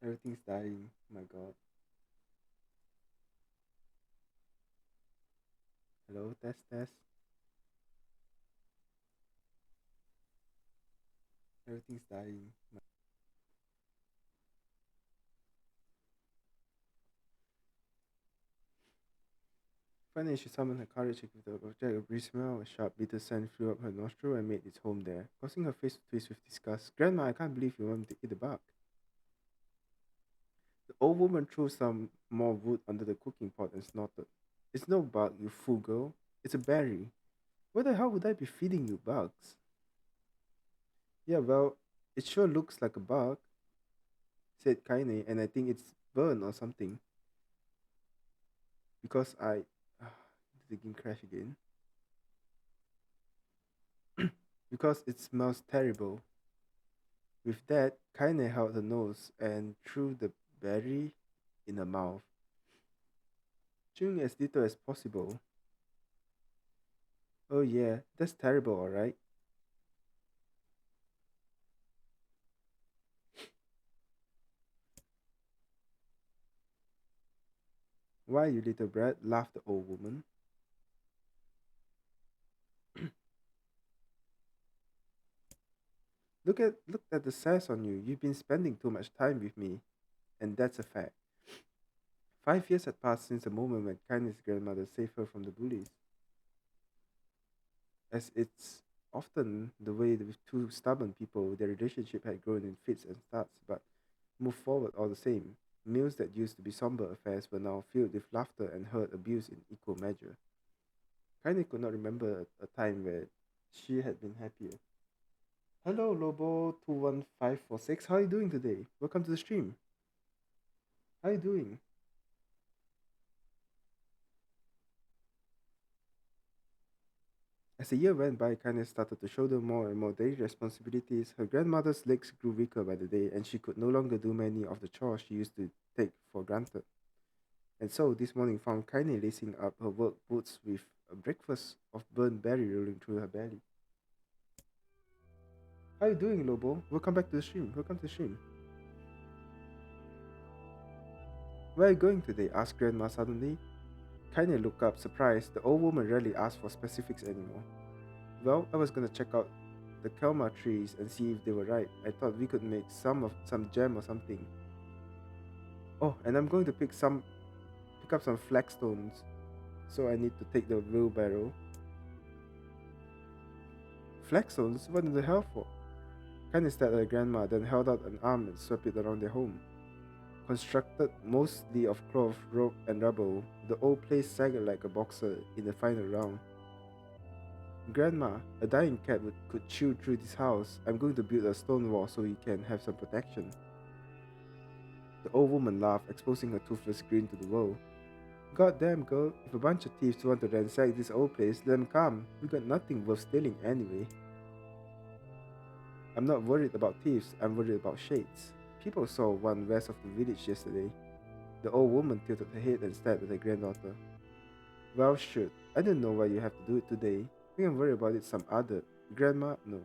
Everything's dying. My God. Hello, test, test. Everything's dying. Finally, she summoned her courage to give the object a brief smell. A sharp, bitter scent flew up her nostril and made its home there, causing her face to twist with disgust. Grandma, I can't believe you want me to eat the bug. The old woman threw some more wood under the cooking pot and snorted. It's no bug, you fool girl. It's a berry. Why the hell would I be feeding you bugs? Yeah, well, it sure looks like a bug, said Kaine, and I think it's burned or something. Because I. Did the game crash again? Because it smells terrible. With that, Kaine held her nose and threw the berry in her mouth, chewing as little as possible. Oh yeah, that's terrible, alright? Why, you little brat? Laughed the old woman. Look at the sass on you. You've been spending too much time with me, and that's a fact. 5 years had passed since the moment when Kindness' grandmother saved her from the bullies. As it's often the way with two stubborn people, their relationship had grown in fits and starts, but moved forward all the same. Meals that used to be somber affairs were now filled with laughter and heard abuse in equal measure. Kindness could not remember a time where she had been happier. Hello, Lobo21546. How are you doing today? Welcome to the stream. How are you doing? As the year went by, Kindness started to shoulder more and more daily responsibilities. Her grandmother's legs grew weaker by the day, and she could no longer do many of the chores she used to take for granted. And so, this morning found Kindness lacing up her work boots with a breakfast of burnt berry rolling through her belly. How are you doing, Lobo? Welcome back to the stream. Welcome to the stream. Where are you going today? Asked Grandma suddenly. Kindness looked up, surprised. The old woman rarely asked for specifics anymore. Well, I was gonna check out the kelma trees and see if they were ripe. I thought we could make some jam or something. Oh, and I'm going to pick up some flagstones. So I need to take the wheelbarrow. Flagstones? What in the hell for? Kenny stared at her grandma, then held out an arm and swept it around their home. Constructed mostly of cloth, rope, and rubble, the old place sagged like a boxer in the final round. Grandma, a dying cat could chew through this house. I'm going to build a stone wall so you can have some protection. The old woman laughed, exposing her toothless grin to the world. God damn, girl, if a bunch of thieves want to ransack this old place, let them come. We got nothing worth stealing anyway. I'm not worried about thieves, I'm worried about shades. People saw one west of the village yesterday. The old woman tilted her head and stared at her granddaughter. Well, shoot, I don't know why you have to do it today. We can worry about it some other. Grandma, no.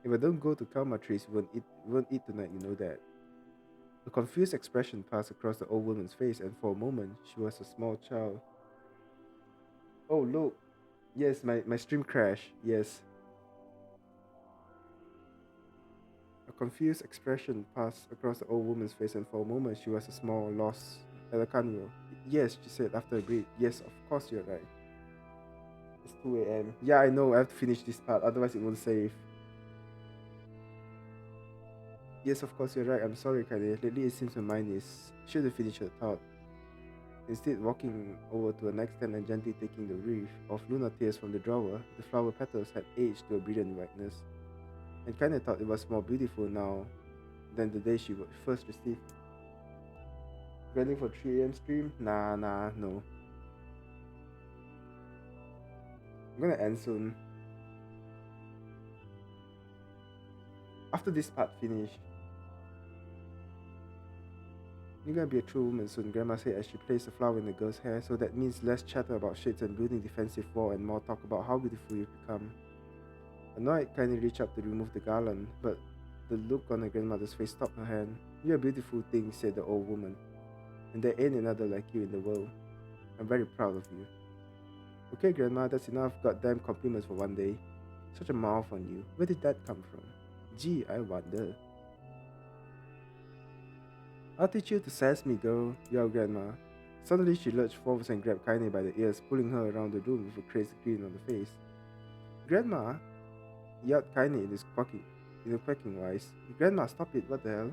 If I don't go to Kalma trees, we won't eat tonight, you know that. A confused expression passed across the old woman's face, and for a moment, she was a small child. Oh, look. Yes, my stream crashed. Yes. A confused expression passed across the old woman's face, and for a moment, she was a small, lost Elacanio. Yes, she said after a breath. Yes, of course you're right. It's 2 a.m. Yeah, I know. I have to finish this part, otherwise, it won't save. Yes, of course you're right. I'm sorry, Kylie. Lately, it seems my mind is should have finished her thought. Instead, walking over to her nightstand and gently taking the wreath of Luna tears from the drawer, the flower petals had aged to a brilliant whiteness, and kinda thought it was more beautiful now than the day she first received. Ready for 3 a.m. stream? Nah, nah, no. I'm gonna end soon. After this part finished, you're gonna be a true woman soon, Grandma said as she placed the flower in the girl's hair, so that means less chatter about shades and building defensive wall and more talk about how beautiful you've become. Annoyed, Tiny reached up to remove the garland, but the look on her grandmother's face stopped her hand. "You're a beautiful thing," said the old woman, "and there ain't another like you in the world. I'm very proud of you." "Okay, Grandma, that's enough goddamn compliments for one day. Such a mouth on you. Where did that come from? Gee, I wonder." "I'll teach you to sass me, girl," yelled Grandma. Suddenly she lurched forwards and grabbed Kaine by the ears, pulling her around the room with a crazy grin on her face. "Grandma!" yelled Kaine in a quacking voice. "Grandma, stop it, what the hell?"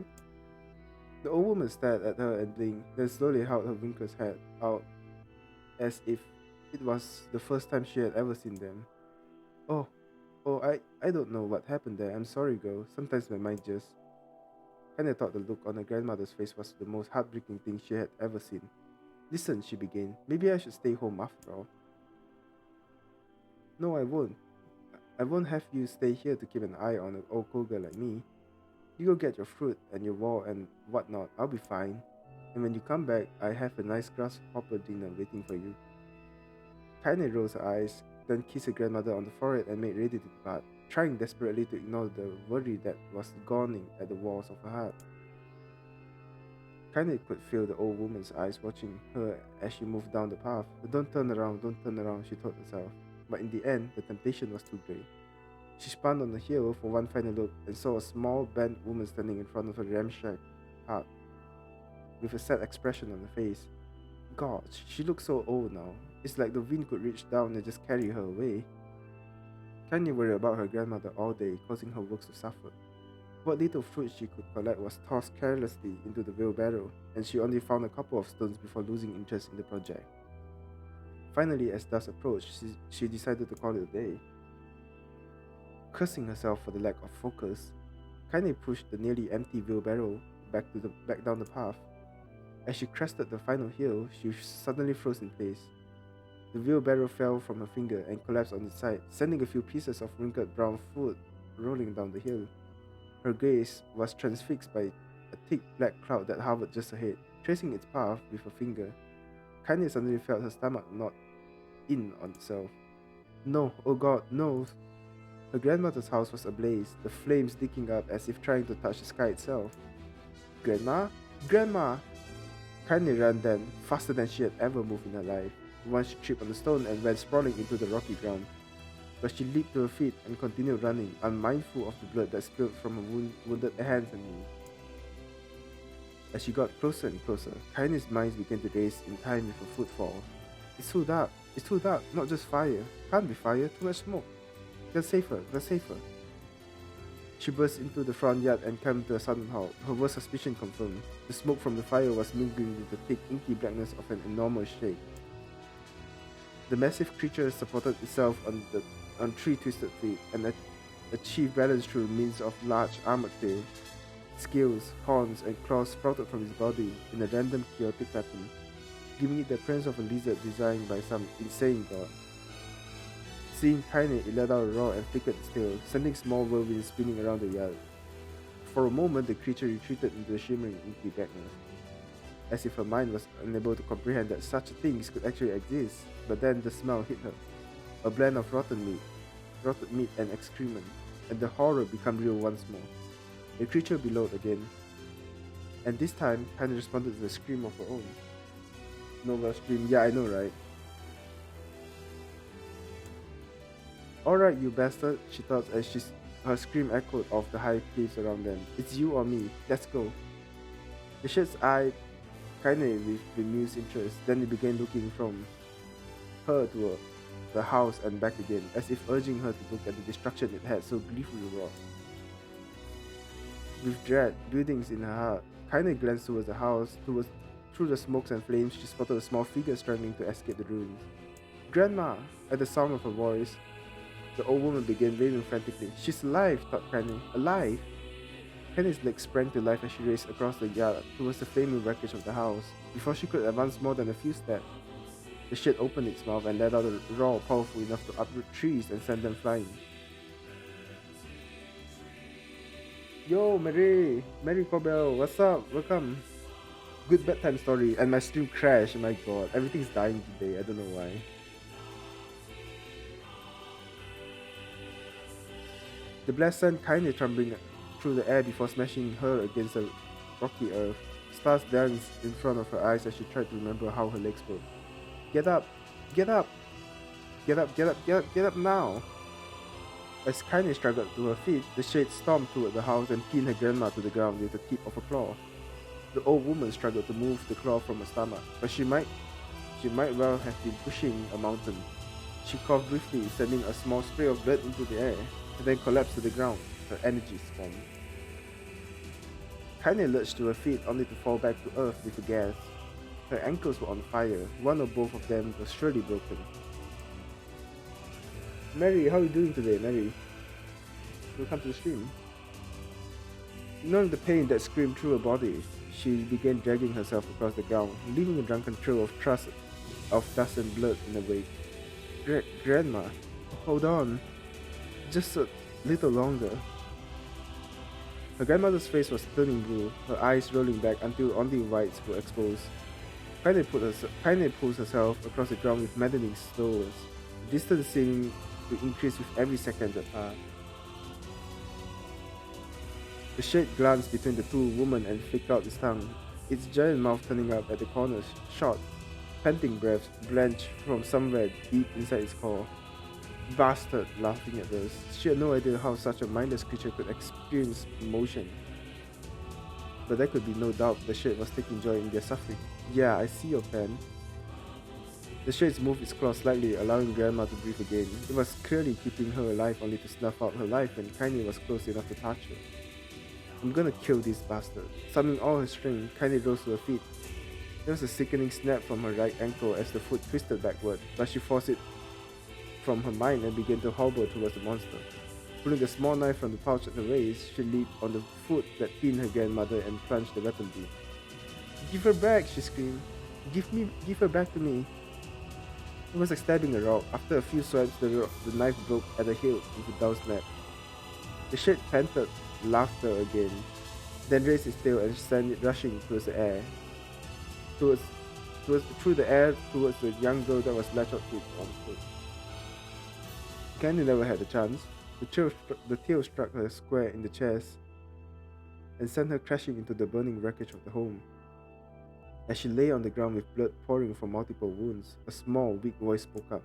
The old woman stared at her and blinked, then slowly held her wrinkled head out as if it was the first time she had ever seen them. "Oh, I don't know what happened there. I'm sorry, girl. Sometimes my mind just." Kaine thought the look on her grandmother's face was the most heartbreaking thing she had ever seen. "Listen," she began. "Maybe I should stay home after all." "No, I won't. I won't have you stay here to keep an eye on an old cool girl like me. You go get your fruit and your war and whatnot. I'll be fine. And when you come back, I have a nice grasshopper dinner waiting for you." Kaine rose her eyes, then kissed her grandmother on the forehead and made ready to depart, trying desperately to ignore the worry that was gnawing at the walls of her heart. Kaine could feel the old woman's eyes watching her as she moved down the path. Don't turn around, she told herself. But in the end, the temptation was too great. She spun on the hill for one final look and saw a small, bent woman standing in front of a ramshackle hut with a sad expression on her face. God, she looked so old now. It's like the wind could reach down and just carry her away. Kanye worried about her grandmother all day, causing her works to suffer. What little fruit she could collect was tossed carelessly into the wheelbarrow, and she only found a couple of stones before losing interest in the project. Finally, as dusk approached, she decided to call it a day. Cursing herself for the lack of focus, Kanye pushed the nearly empty wheelbarrow back down the path. As she crested the final hill, she suddenly froze in place. The wheelbarrow fell from her finger and collapsed on its side, sending a few pieces of wrinkled brown food rolling down the hill. Her gaze was transfixed by a thick black cloud that hovered just ahead. Tracing its path with her finger, Kanye suddenly felt her stomach knot in on itself. No, oh God, no! Her grandmother's house was ablaze, the flames licking up as if trying to touch the sky itself. "Grandma? Grandma!" Kanye ran then, faster than she had ever moved in her life. Once she tripped on the stone and went sprawling into the rocky ground. But she leaped to her feet and continued running, unmindful of the blood that spilled from her wounded hands and knees. As she got closer and closer, Kanye's mind began to race in time with her footfall. "It's too dark. It's too dark. Not just fire. Can't be fire. Too much smoke. Let's save her. Let's save her." She burst into the front yard and came to a sudden halt, her worst suspicion confirmed. The smoke from the fire was mingling with the thick, inky blackness of an enormous shake. The massive creature supported itself on three twisted feet and achieved balance through means of large armored tail. Scales, horns, and claws sprouted from its body in a random chaotic pattern, giving it the appearance of a lizard designed by some insane god. Seeing Kaine, it let out a roar and flickered its tail, sending small whirlwinds spinning around the yard. For a moment, the creature retreated into the shimmering inky blackness, as if her mind was unable to comprehend that such things could actually exist. But then the smell hit her, a blend of rotted meat and excrement, and the horror became real once more. The creature bellowed again, and this time Kaine responded with a scream of her own. Nova scream, yeah, I know, right? "Alright, you bastard," she thought as her scream echoed off the high cliffs around them. "It's you or me. Let's go." The shits eyed Kaine with bemused interest, then it began looking from her to the house and back again, as if urging her to look at the destruction it had so gleefully wrought. With dread building in her heart, Kaine glanced towards the house. Through the smokes and flames, she spotted a small figure struggling to escape the ruins. "Grandma!" At the sound of her voice, the old woman began waving frantically. "She's alive," thought Kaine. "Alive!" Kaine's legs sprang to life as she raced across the yard towards the flaming wreckage of the house. Before she could advance more than a few steps, the shit opened its mouth and let out a roar powerful enough to uproot trees and send them flying. "Yo, Mary Corbell, what's up? Welcome." Good bedtime story, and my stream crashed. Oh my god, everything's dying today. I don't know why. The blast sent Kaine trembling through the air before smashing her against rocky earth. Stars danced in front of her eyes as she tried to remember how her legs worked. Get up! Get up! Get up! Get up! Get up! Get up now! As Kaine struggled to her feet, the shade stormed toward the house and pinned her grandma to the ground with the tip of a claw. The old woman struggled to move the claw from her stomach, but she might well have been pushing a mountain. She coughed briefly, sending a small spray of blood into the air, and then collapsed to the ground, her energies gone. Kaine lurched to her feet only to fall back to earth with a gasp. Her ankles were on fire, one or both of them was surely broken. Mary, how are you doing today, Mary? Welcome to the stream. Ignoring the pain that screamed through her body, she began dragging herself across the ground, leaving a drunken trail of dust and blood in her wake. Grandma, hold on. Just a little longer. Her grandmother's face was turning blue, her eyes rolling back until only whites were exposed. Kaine pulls herself across the ground with maddening slowness, the distance seeming to increase with every second that passed. The shade glanced between the two women and flicked out its tongue, its giant mouth turning up at the corners, short, panting breaths blanched from somewhere deep inside its core. Bastard, laughing at us. She had no idea how such a mindless creature could experience emotion. But there could be no doubt the shade was taking joy in their suffering. Yeah, I see your plan. The shades moved its claws slightly, allowing Grandma to breathe again. It was clearly keeping her alive only to snuff out her life when Kaine was close enough to touch her. I'm gonna kill this bastard. Summoning all her strength, Kaine rose to her feet. There was a sickening snap from her right ankle as the foot twisted backward, but she forced it from her mind and began to hobble towards the monster. Pulling a small knife from the pouch at her waist, she leaped on the foot that pinned her grandmother and plunged the weapon deep. Give her back, she screamed. Give her back to me. It was like stabbing a rock. After a few swipes, the knife broke at the hilt with a dull snap. The shade panted laughter again, then raised its tail and sent it rushing towards the air. Through the air towards the young girl that was latched onto its arm foot. Candy never had a chance. The tail struck her square in the chest and sent her crashing into the burning wreckage of the home. As she lay on the ground with blood pouring from multiple wounds, a small, weak voice spoke up.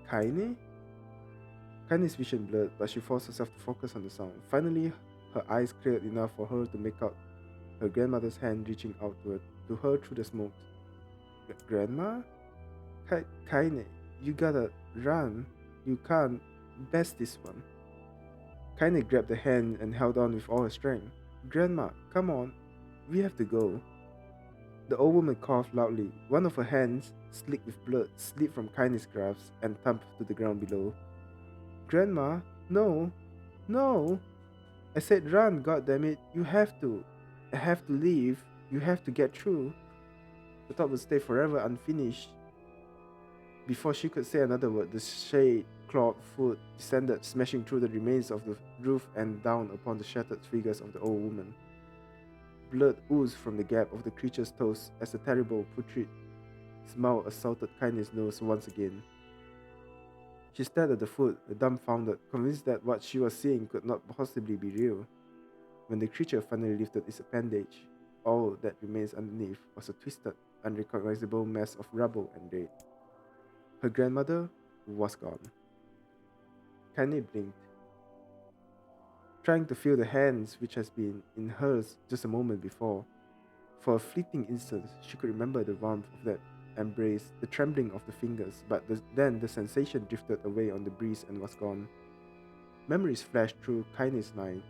Kaine? Kaine's vision blurred, but she forced herself to focus on the sound. Finally, her eyes cleared enough for her to make out her grandmother's hand reaching out to her through the smoke. Grandma? Kaine, you gotta run. You can't. Best this one. Kaine grabbed the hand and held on with all her strength. Grandma, come on. We have to go. The old woman coughed loudly. One of her hands, slick with blood, slipped from Kaine's grasp and thumped to the ground below. Grandma, no. No. I said run, goddammit. You have to. I have to leave. You have to get through. The thought would stay forever unfinished. Before she could say another word, the shade clawed foot descended, smashing through the remains of the roof and down upon the shattered figures of the old woman. Blood oozed from the gap of the creature's toes as the terrible, putrid smell assaulted Kaine's nose once again. She stared at the foot, dumbfounded, convinced that what she was seeing could not possibly be real. When the creature finally lifted its appendage, all that remains underneath was a twisted, unrecognizable mess of rubble and dirt. Her grandmother was gone. Kaine blinked, trying to feel the hands which had been in hers just a moment before. For a fleeting instant, she could remember the warmth of that embrace, the trembling of the fingers, but then the sensation drifted away on the breeze and was gone. Memories flashed through Kaine's mind,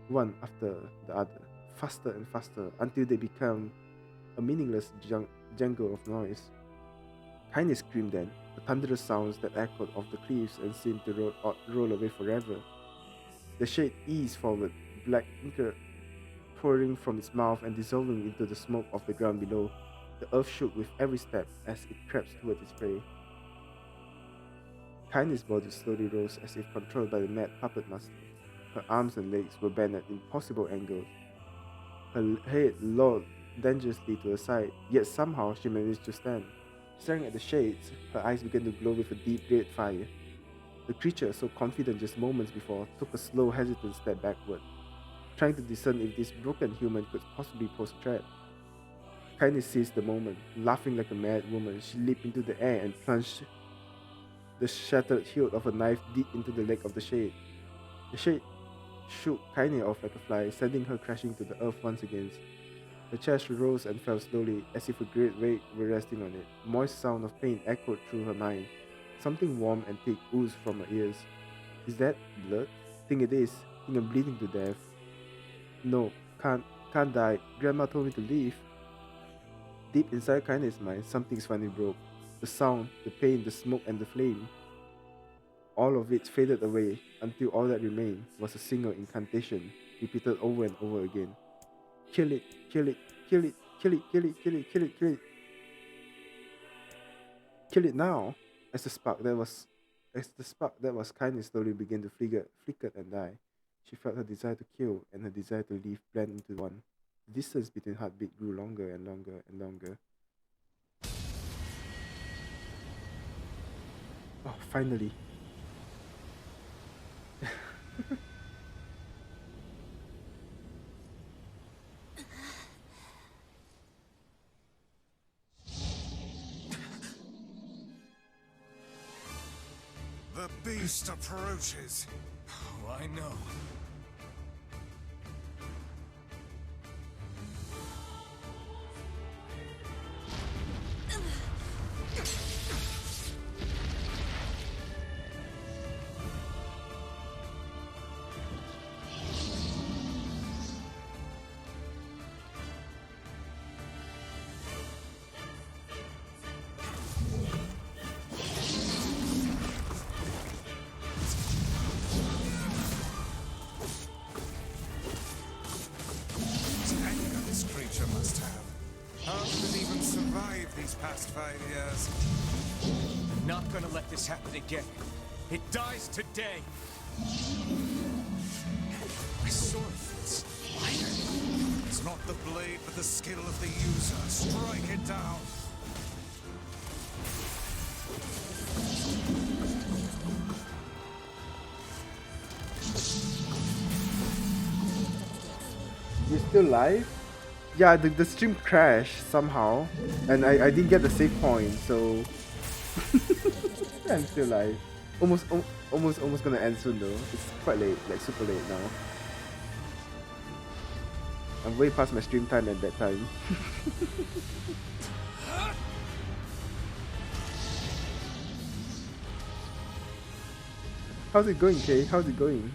one after the other, faster and faster, until they became a meaningless jangle of noise. Kaine screamed then, the thunderous sounds that echoed off the cliffs and seemed to roll away forever. The shade eased forward, black ichor pouring from its mouth and dissolving into the smoke of the ground below. The earth shook with every step as it crept towards its prey. Kaine's body slowly rose as if controlled by the mad puppet master. Her arms and legs were bent at impossible angles. Her head lolled dangerously to her side, yet somehow she managed to stand. Staring at the shades, her eyes began to glow with a deep red fire. The creature, so confident just moments before, took a slow, hesitant step backward. trying to discern if this broken human could possibly pose a threat. Kindly seized the moment. Laughing like a mad woman, she leaped into the air and plunged the shattered hilt of a knife deep into the leg of the shade. The shade shook Kindly off like a fly, sending her crashing to the earth once again. Her chest rose and fell slowly, as if a great weight were resting on it. Moist sound of pain echoed through her mind. Something warm and thick oozed from her ears. Is that blood? Think it is. Think I'm bleeding to death. No, can't die. Grandma told me to leave. Deep inside Kindness' mind, something's finally broke. The sound, the pain, the smoke, and the flame. All of it faded away until all that remained was a single incantation, repeated over and over again. Kill it, kill it, kill it, kill it, kill it, kill it, kill it, kill it, kill it now. As the spark that was as the spark that was kindness slowly began to flicker and die, she felt her desire to kill and her desire to live blend into one. The distance between heartbeat grew longer and longer and longer. Oh, finally. The beast approaches. Oh, I know. Anger this creature must have. How did it even survive these past 5 years? I'm not gonna let this happen again. It dies today. My sword feels lighter. It's not the blade, but the skill of the user. Strike it down. You're still live? Yeah, the stream crashed somehow, and I didn't get the save point, so I'm still live. Almost gonna end soon though. It's quite late, like super late now. I'm way past my stream time and bedtime. How's it going, Kay? How's it going?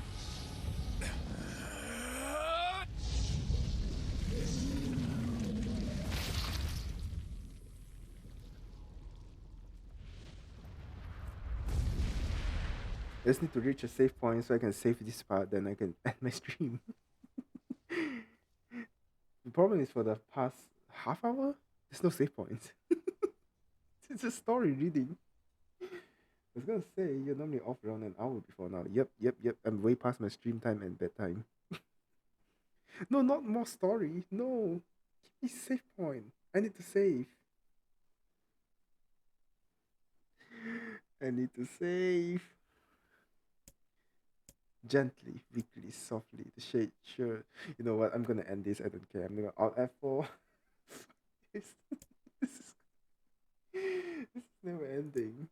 I just need to reach a save point so I can save this part, then I can end my stream. The problem is for the past half hour, there's no save points. It's a story reading. I was gonna say you're normally off around an hour before now. Yep. I'm way past my stream time and bedtime. No, not more story. No. Give me save point. I need to save. I need to save. Gently, weakly, softly. The shade, sure. You know what? I'm gonna end this. I don't care. I'm gonna alt F4. this, this is this is never ending.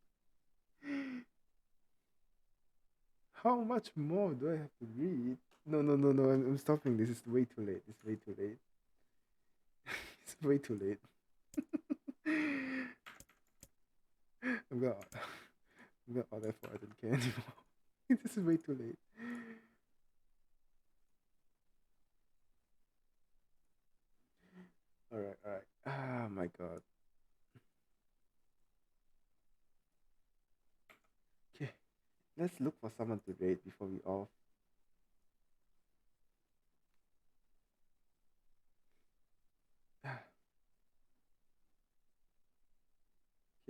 How much more do I have to read? No. I'm stopping. This is way too late. It's way too late. It's way too late. I'm gonna, I'm gonna alt F4. I don't care anymore. This is way too late. Alright. Ah, my god. Okay, let's look for someone to raid before we off.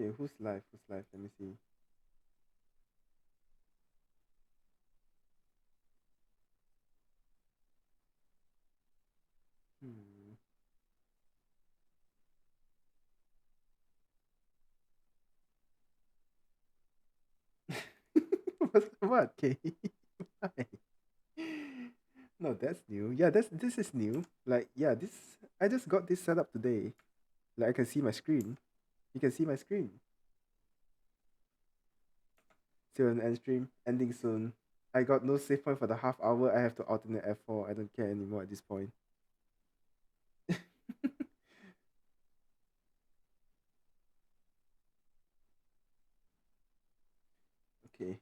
Okay, who's live? Who's live? Let me see. Hmm. What? Okay. Why? No, that's new. Yeah, this is new. Like, yeah, this I just got this set up today. Like, I can see my screen. You can see my screen. Still an end stream, ending soon. I got no save point for the half hour. I have to alternate F4. I don't care anymore at this point. Okay.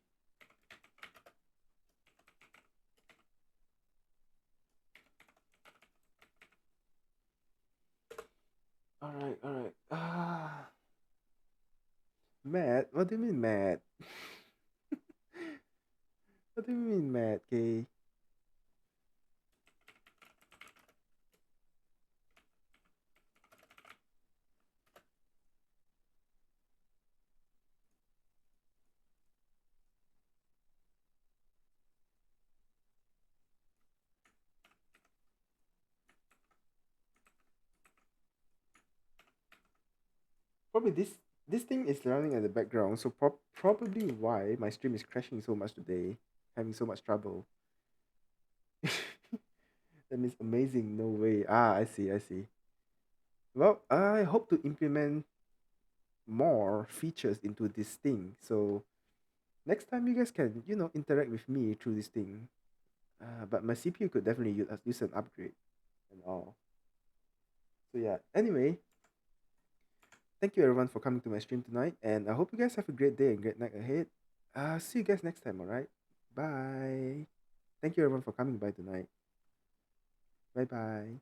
Alright, alright. Mad? What do you mean mad? What do you mean mad, Kay? Probably this thing is running in the background, so probably why my stream is crashing so much today, having so much trouble. That means amazing. No way. Ah, I see. I see. Well, I hope to implement more features into this thing. So next time you guys can, interact with me through this thing. But my CPU could definitely use an upgrade and all. So yeah. Anyway, thank you everyone for coming to my stream tonight, and I hope you guys have a great day and great night ahead. See you guys next time. All right. Bye. Thank you everyone for coming by tonight. Bye bye.